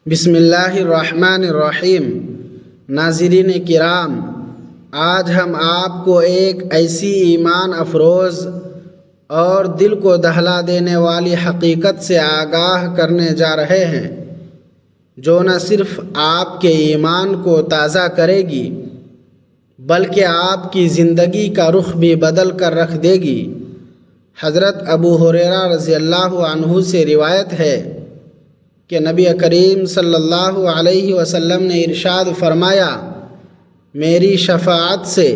بسم اللہ الرحمن الرحیم۔ ناظرین کرام، آج ہم آپ کو ایک ایسی ایمان افروز اور دل کو دہلا دینے والی حقیقت سے آگاہ کرنے جا رہے ہیں جو نہ صرف آپ کے ایمان کو تازہ کرے گی بلکہ آپ کی زندگی کا رخ بھی بدل کر رکھ دے گی۔ حضرت ابو ہریرہ رضی اللہ عنہ سے روایت ہے کہ نبی کریم صلی اللہ علیہ وسلم نے ارشاد فرمایا، میری شفاعت سے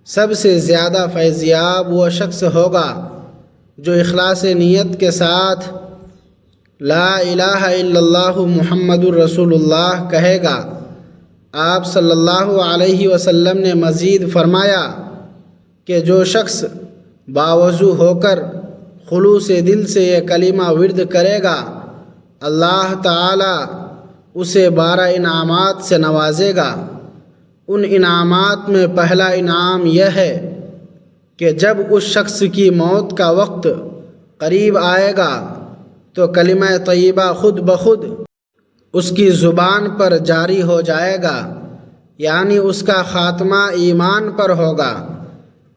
سب سے زیادہ فیضیاب وہ شخص ہوگا جو اخلاص نیت کے ساتھ لا الہ الا اللہ محمد الرسول اللہ کہے گا۔ آپ صلی اللہ علیہ وسلم نے مزید فرمایا کہ جو شخص باوضو ہو کر خلوص دل سے یہ کلمہ ورد کرے گا، اللہ تعالی اسے 12 انعامات سے نوازے گا۔ ان انعامات میں پہلا انعام یہ ہے کہ جب اس شخص کی موت کا وقت قریب آئے گا تو کلمہ طیبہ خود بخود اس کی زبان پر جاری ہو جائے گا، یعنی اس کا خاتمہ ایمان پر ہوگا۔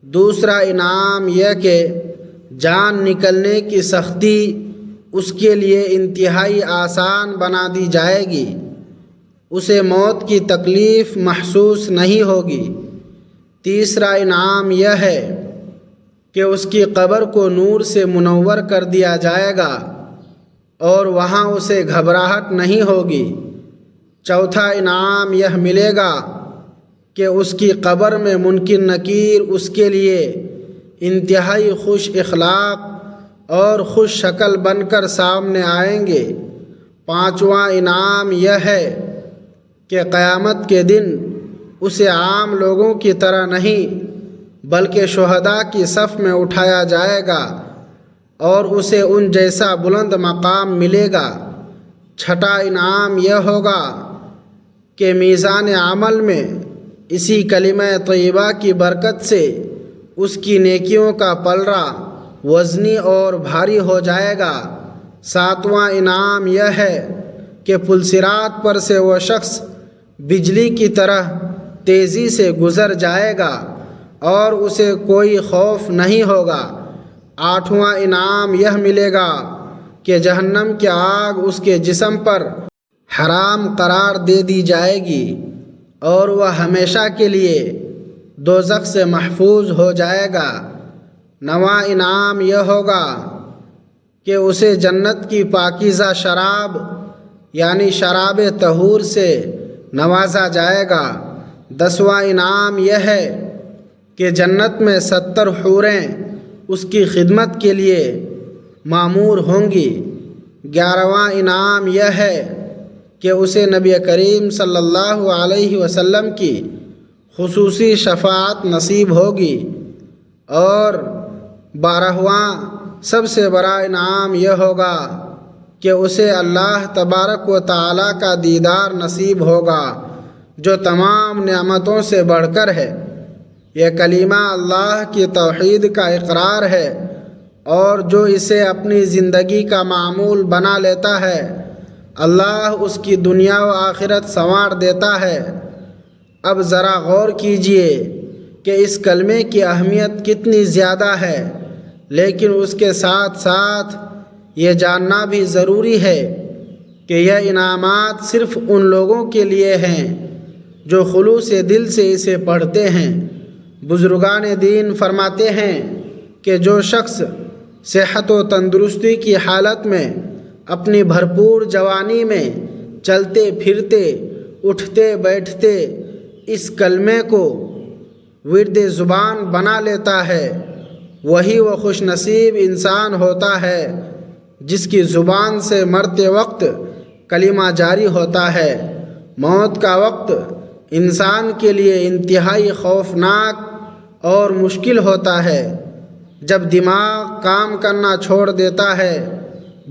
دوسرا انعام یہ کہ جان نکلنے کی سختی اس کے لیے انتہائی آسان بنا دی جائے گی، اسے موت کی تکلیف محسوس نہیں ہوگی۔ تیسرا انعام یہ ہے کہ اس کی قبر کو نور سے منور کر دیا جائے گا اور وہاں اسے گھبراہٹ نہیں ہوگی۔ چوتھا انعام یہ ملے گا کہ اس کی قبر میں منکر نکیر اس کے لیے انتہائی خوش اخلاق اور خوش شکل بن کر سامنے آئیں گے۔ پانچواں انعام یہ ہے کہ قیامت کے دن اسے عام لوگوں کی طرح نہیں بلکہ شہداء کی صف میں اٹھایا جائے گا اور اسے ان جیسا بلند مقام ملے گا۔ چھٹا انعام یہ ہوگا کہ میزان عمل میں اسی کلمہ طیبہ کی برکت سے اس کی نیکیوں کا پلڑا وزنی اور بھاری ہو جائے گا۔ ساتواں انعام یہ ہے کہ پلصراط پر سے وہ شخص بجلی کی طرح تیزی سے گزر جائے گا اور اسے کوئی خوف نہیں ہوگا۔ آٹھواں انعام یہ ملے گا کہ جہنم کی آگ اس کے جسم پر حرام قرار دے دی جائے گی اور وہ ہمیشہ کے لیے دوزخ سے محفوظ ہو جائے گا۔ نواں انعام یہ ہوگا کہ اسے جنت کی پاکیزہ شراب یعنی شراب طہور سے نوازا جائے گا۔ 10واں انعام یہ ہے کہ جنت میں 70 حوریں اس کی خدمت کے لیے مامور ہوں گی۔ 11واں انعام یہ ہے کہ اسے نبی کریم صلی اللہ علیہ وسلم کی خصوصی شفاعت نصیب ہوگی۔ اور 12واں سب سے بڑا انعام یہ ہوگا کہ اسے اللہ تبارک و تعالیٰ کا دیدار نصیب ہوگا جو تمام نعمتوں سے بڑھ کر ہے۔ یہ کلمہ اللہ کی توحید کا اقرار ہے اور جو اسے اپنی زندگی کا معمول بنا لیتا ہے اللہ اس کی دنیا و آخرت سنوار دیتا ہے۔ اب ذرا غور کیجئے کہ اس کلمے کی اہمیت کتنی زیادہ ہے، لیکن اس کے ساتھ ساتھ یہ جاننا بھی ضروری ہے کہ یہ انعامات صرف ان لوگوں کے لیے ہیں جو خلوص دل سے اسے پڑھتے ہیں۔ بزرگان دین فرماتے ہیں کہ جو شخص صحت و تندرستی کی حالت میں اپنی بھرپور جوانی میں چلتے پھرتے اٹھتے بیٹھتے اس کلمے کو ورد زبان بنا لیتا ہے وہی وہ خوش نصیب انسان ہوتا ہے جس کی زبان سے مرتے وقت کلمہ جاری ہوتا ہے۔ موت کا وقت انسان کے لیے انتہائی خوفناک اور مشکل ہوتا ہے۔ جب دماغ کام کرنا چھوڑ دیتا ہے،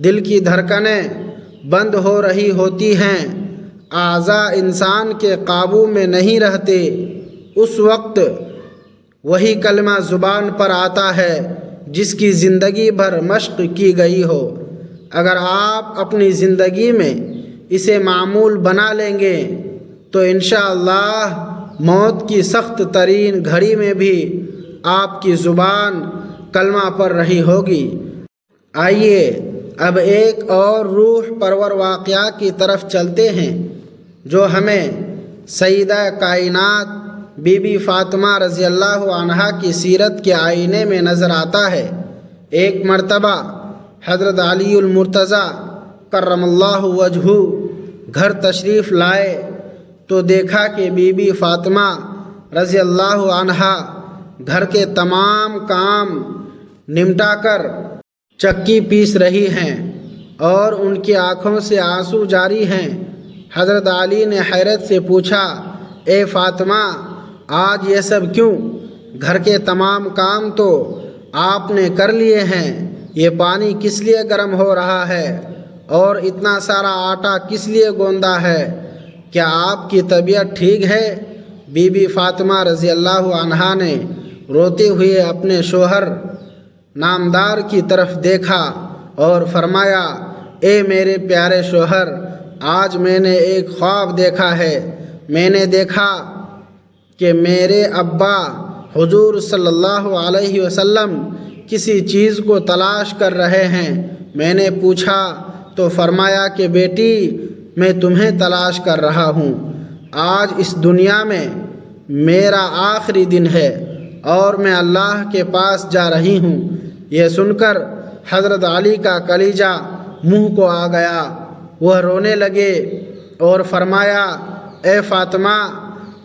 دل کی دھڑکنیں بند ہو رہی ہوتی ہیں، اعضاء انسان کے قابو میں نہیں رہتے، اس وقت وہی کلمہ زبان پر آتا ہے جس کی زندگی بھر مشق کی گئی ہو۔ اگر آپ اپنی زندگی میں اسے معمول بنا لیں گے تو انشاءاللہ موت کی سخت ترین گھڑی میں بھی آپ کی زبان کلمہ پر رہی ہوگی۔ آئیے اب ایک اور روح پرور واقعہ کی طرف چلتے ہیں جو ہمیں سیدہ کائنات بی بی فاطمہ رضی اللہ عنہا کی سیرت کے آئینے میں نظر آتا ہے۔ ایک مرتبہ حضرت علی المرتضیٰ کرم اللہ وجہہ گھر تشریف لائے تو دیکھا کہ بی بی فاطمہ رضی اللہ عنہا گھر کے تمام کام نمٹا کر چکی پیس رہی ہیں اور ان کی آنکھوں سے آنسو جاری ہیں۔ حضرت علی نے حیرت سے پوچھا، اے فاطمہ آج یہ سب کیوں؟ گھر کے تمام کام تو آپ نے کر لیے ہیں، یہ پانی کس لیے گرم ہو رہا ہے اور اتنا سارا آٹا کس لیے گوندا ہے؟ کیا آپ کی طبیعت ٹھیک ہے؟ بی بی فاطمہ رضی اللہ عنہا نے روتے ہوئے اپنے شوہر نامدار کی طرف دیکھا اور فرمایا، اے میرے پیارے شوہر، آج میں نے ایک خواب دیکھا ہے۔ میں نے دیکھا کہ میرے ابا حضور صلی اللہ علیہ وسلم کسی چیز کو تلاش کر رہے ہیں۔ میں نے پوچھا تو فرمایا کہ بیٹی میں تمہیں تلاش کر رہا ہوں۔ آج اس دنیا میں میرا آخری دن ہے اور میں اللہ کے پاس جا رہی ہوں۔ یہ سن کر حضرت علی کا کلیجہ منہ کو آ گیا، وہ رونے لگے اور فرمایا، اے فاطمہ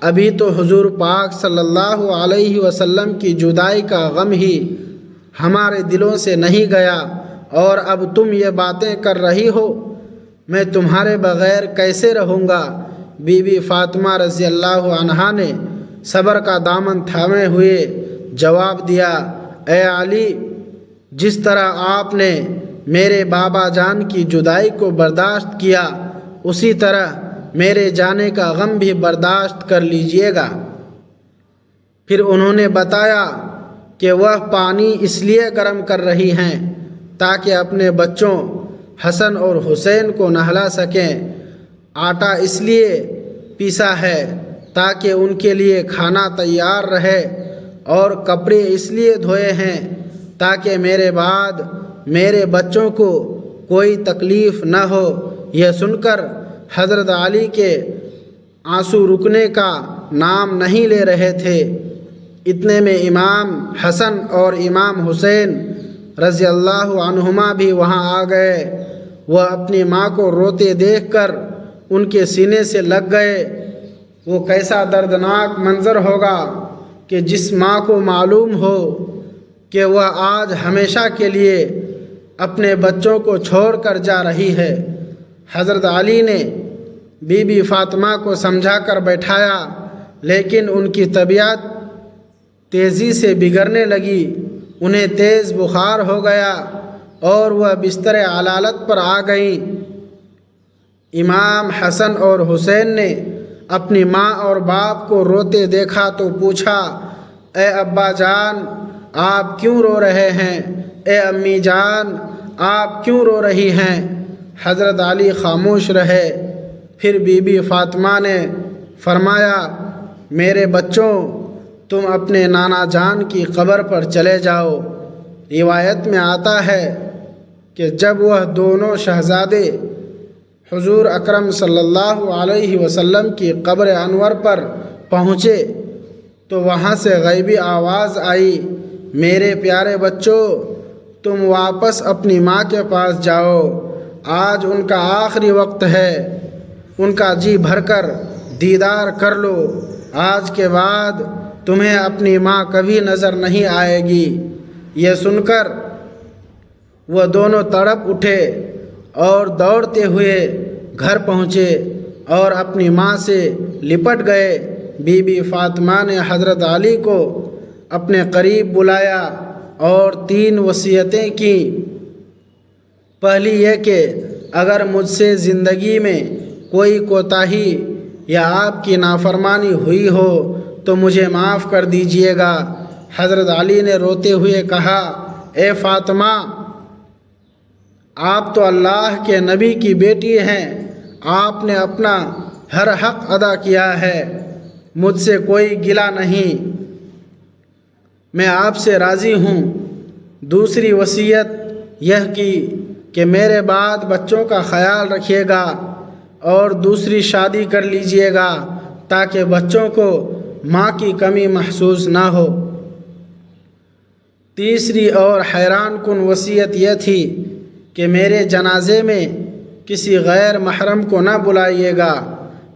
ابھی تو حضور پاک صلی اللہ علیہ وسلم کی جدائی کا غم ہی ہمارے دلوں سے نہیں گیا اور اب تم یہ باتیں کر رہی ہو، میں تمہارے بغیر کیسے رہوں گا؟ بی بی فاطمہ رضی اللہ عنہا نے صبر کا دامن تھامے ہوئے جواب دیا، اے علی جس طرح آپ نے میرے بابا جان کی جدائی کو برداشت کیا اسی طرح میرے جانے کا غم بھی برداشت کر لیجئے گا۔ پھر انہوں نے بتایا کہ وہ پانی اس لیے گرم کر رہی ہیں تاکہ اپنے بچوں حسن اور حسین کو نہلا سکیں، آٹا اس لیے پیسا ہے تاکہ ان کے لیے کھانا تیار رہے، اور کپڑے اس لیے دھوئے ہیں تاکہ میرے بعد میرے بچوں کو کوئی تکلیف نہ ہو۔ یہ سن کر حضرت علی کے آنسو رکنے کا نام نہیں لے رہے تھے۔ اتنے میں امام حسن اور امام حسین رضی اللہ عنہما بھی وہاں آ گئے۔ وہ اپنی ماں کو روتے دیکھ کر ان کے سینے سے لگ گئے۔ وہ کیسا دردناک منظر ہوگا کہ جس ماں کو معلوم ہو کہ وہ آج ہمیشہ کے لیے اپنے بچوں کو چھوڑ کر جا رہی ہے۔ حضرت علی نے بی بی فاطمہ کو سمجھا کر بیٹھایا، لیکن ان کی طبیعت تیزی سے بگڑنے لگی، انہیں تیز بخار ہو گیا اور وہ بستر علالت پر آ گئیں۔ امام حسن اور حسین نے اپنی ماں اور باپ کو روتے دیکھا تو پوچھا، اے ابا جان آپ کیوں رو رہے ہیں؟ اے امی جان آپ کیوں رو رہی ہیں؟ حضرت علی خاموش رہے۔ پھر بی بی فاطمہ نے فرمایا، میرے بچوں تم اپنے نانا جان کی قبر پر چلے جاؤ۔ روایت میں آتا ہے کہ جب وہ دونوں شہزادے حضور اکرم صلی اللہ علیہ وسلم کی قبر انور پر پہنچے تو وہاں سے غیبی آواز آئی، میرے پیارے بچوں تم واپس اپنی ماں کے پاس جاؤ، آج ان کا آخری وقت ہے، ان کا جی بھر کر دیدار کر لو، آج کے بعد تمہیں اپنی ماں کبھی نظر نہیں آئے گی۔ یہ سن کر وہ دونوں تڑپ اٹھے اور دوڑتے ہوئے گھر پہنچے اور اپنی ماں سے لپٹ گئے۔ بی بی فاطمہ نے حضرت علی کو اپنے قریب بلایا اور 3 وصیتیں کیں۔ پہلی یہ کہ اگر مجھ سے زندگی میں کوئی کوتاہی یا آپ کی نافرمانی ہوئی ہو تو مجھے معاف کر دیجیے گا۔ حضرت علی نے روتے ہوئے کہا، اے فاطمہ آپ تو اللہ کے نبی کی بیٹی ہیں، آپ نے اپنا ہر حق ادا کیا ہے، مجھ سے کوئی گلہ نہیں، میں آپ سے راضی ہوں۔ دوسری وصیت یہ کی کہ میرے بعد بچوں کا خیال رکھیے گا اور دوسری شادی کر لیجئے گا تاکہ بچوں کو ماں کی کمی محسوس نہ ہو۔ تیسری اور حیران کن وصیت یہ تھی کہ میرے جنازے میں کسی غیر محرم کو نہ بلائیے گا۔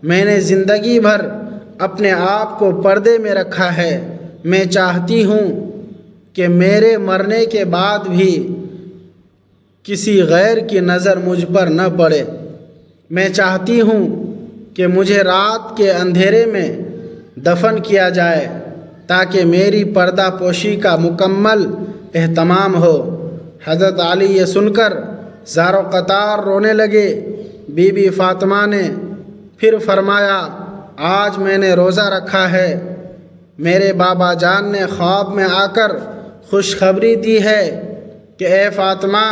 میں نے زندگی بھر اپنے آپ کو پردے میں رکھا ہے، میں چاہتی ہوں کہ میرے مرنے کے بعد بھی کسی غیر کی نظر مجھ پر نہ پڑے۔ میں چاہتی ہوں کہ مجھے رات کے اندھیرے میں دفن کیا جائے تاکہ میری پردہ پوشی کا مکمل اہتمام ہو۔ حضرت علی یہ سن کر زار و قطار رونے لگے۔ بی بی فاطمہ نے پھر فرمایا، آج میں نے روزہ رکھا ہے، میرے بابا جان نے خواب میں آ کر خوشخبری دی ہے کہ اے فاطمہ،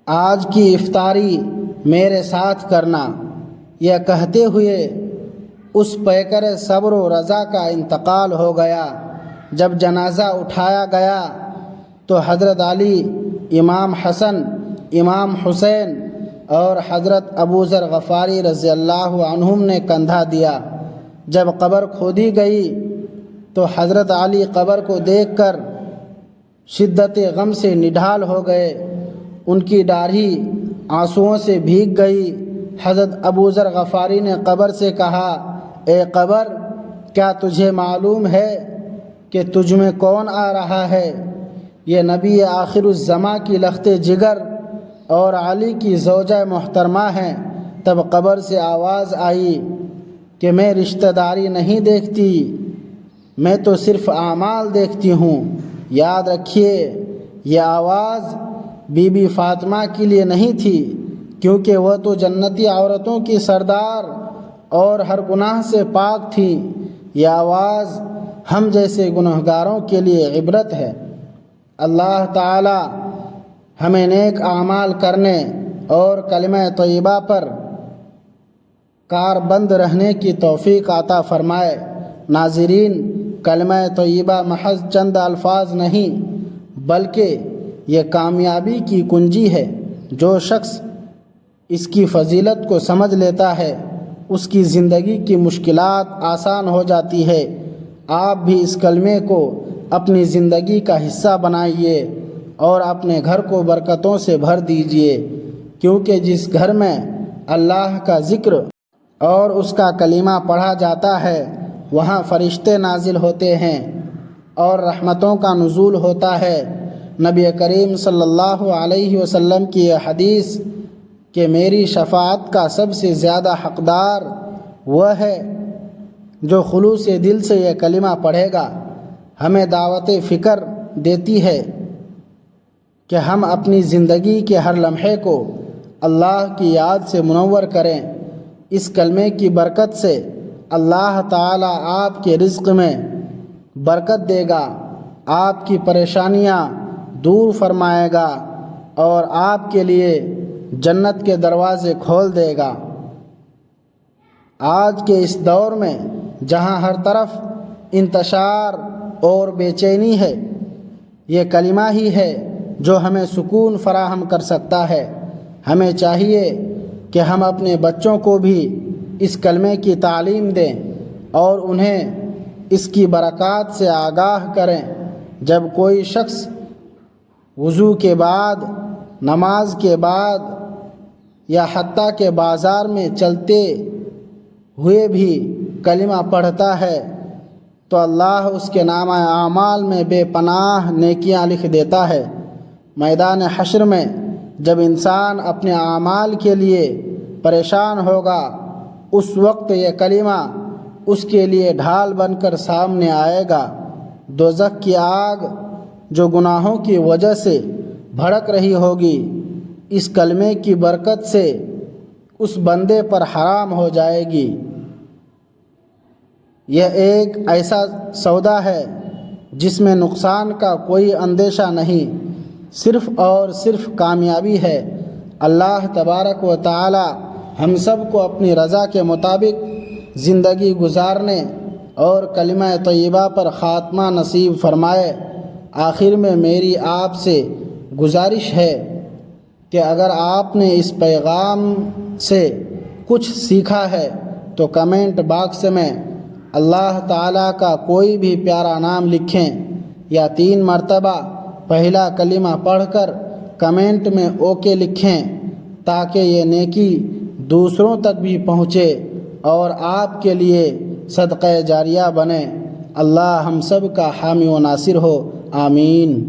آج کی افطاری میرے ساتھ کرنا۔ یہ کہتے ہوئے اس پیکر صبر و رضا کا انتقال ہو گیا۔ جب جنازہ اٹھایا گیا تو حضرت علی، امام حسن، امام حسین اور حضرت ابو ذر غفاری رضی اللہ عنہم نے کندھا دیا۔ جب قبر کھودی گئی تو حضرت علی قبر کو دیکھ کر شدت غم سے نڈھال ہو گئے، ان کی داڑھی آنسوؤں سے بھیگ گئی۔ حضرت ابو ذر غفاری نے قبر سے کہا، اے قبر، کیا تجھے معلوم ہے کہ تجھ میں کون آ رہا ہے؟ یہ نبی آخر الزماں کی لخت جگر اور علی کی زوجہ محترمہ ہیں۔ تب قبر سے آواز آئی کہ میں رشتہ داری نہیں دیکھتی، میں تو صرف اعمال دیکھتی ہوں۔ یاد رکھیے، یہ آواز بی بی فاطمہ کے لیے نہیں تھی، کیونکہ وہ تو جنتی عورتوں کی سردار اور ہر گناہ سے پاک تھی۔ یہ آواز ہم جیسے گنہگاروں کے لیے عبرت ہے۔ اللہ تعالی ہمیں نیک اعمال کرنے اور کلمہ طیبہ پر کاربند رہنے کی توفیق عطا فرمائے۔ ناظرین، کلمہ طیبہ محض چند الفاظ نہیں بلکہ یہ کامیابی کی کنجی ہے۔ جو شخص اس کی فضیلت کو سمجھ لیتا ہے اس کی زندگی کی مشکلات آسان ہو جاتی ہے۔ آپ بھی اس کلمے کو اپنی زندگی کا حصہ بنائیے اور اپنے گھر کو برکتوں سے بھر دیجیے، کیونکہ جس گھر میں اللہ کا ذکر اور اس کا کلمہ پڑھا جاتا ہے وہاں فرشتے نازل ہوتے ہیں اور رحمتوں کا نزول ہوتا ہے۔ نبی کریم صلی اللہ علیہ وسلم کی یہ حدیث کہ میری شفاعت کا سب سے زیادہ حقدار وہ ہے جو خلوص دل سے یہ کلمہ پڑھے گا، ہمیں دعوت فکر دیتی ہے کہ ہم اپنی زندگی کے ہر لمحے کو اللہ کی یاد سے منور کریں۔ اس کلمے کی برکت سے اللہ تعالی آپ کے رزق میں برکت دے گا، آپ کی پریشانیاں دور فرمائے گا اور آپ کے لیے جنت کے دروازے کھول دے گا۔ آج کے اس دور میں جہاں ہر طرف انتشار اور بے چینی ہے، یہ کلمہ ہی ہے جو ہمیں سکون فراہم کر سکتا ہے۔ ہمیں چاہیے کہ ہم اپنے بچوں کو بھی اس کلمے کی تعلیم دیں اور انہیں اس کی برکات سے آگاہ کریں۔ جب کوئی شخص وضو کے بعد، نماز کے بعد یا حتیٰ کہ بازار میں چلتے ہوئے بھی کلمہ پڑھتا ہے تو اللہ اس کے نامہ اعمال میں بے پناہ نیکیاں لکھ دیتا ہے۔ میدان حشر میں جب انسان اپنے اعمال کے لیے پریشان ہوگا اس وقت یہ کلمہ اس کے لیے ڈھال بن کر سامنے آئے گا۔ دوزخ کی آگ جو گناہوں کی وجہ سے بھڑک رہی ہوگی، اس کلمے کی برکت سے اس بندے پر حرام ہو جائے گی۔ یہ ایک ایسا سودا ہے جس میں نقصان کا کوئی اندیشہ نہیں، صرف اور صرف کامیابی ہے۔ اللہ تبارک و تعالی ہم سب کو اپنی رضا کے مطابق زندگی گزارنے اور کلمہ طیبہ پر خاتمہ نصیب فرمائے۔ آخر میں میری آپ سے گزارش ہے کہ اگر آپ نے اس پیغام سے کچھ سیکھا ہے تو کمنٹ باکس میں اللہ تعالیٰ کا کوئی بھی پیارا نام لکھیں یا 3 مرتبہ پہلا کلمہ پڑھ کر کمنٹ میں اوکے لکھیں تاکہ یہ نیکی دوسروں تک بھی پہنچے اور آپ کے لیے صدقہ جاریہ بنے۔ اللہ ہم سب کا حامی و ناصر ہو، آمین۔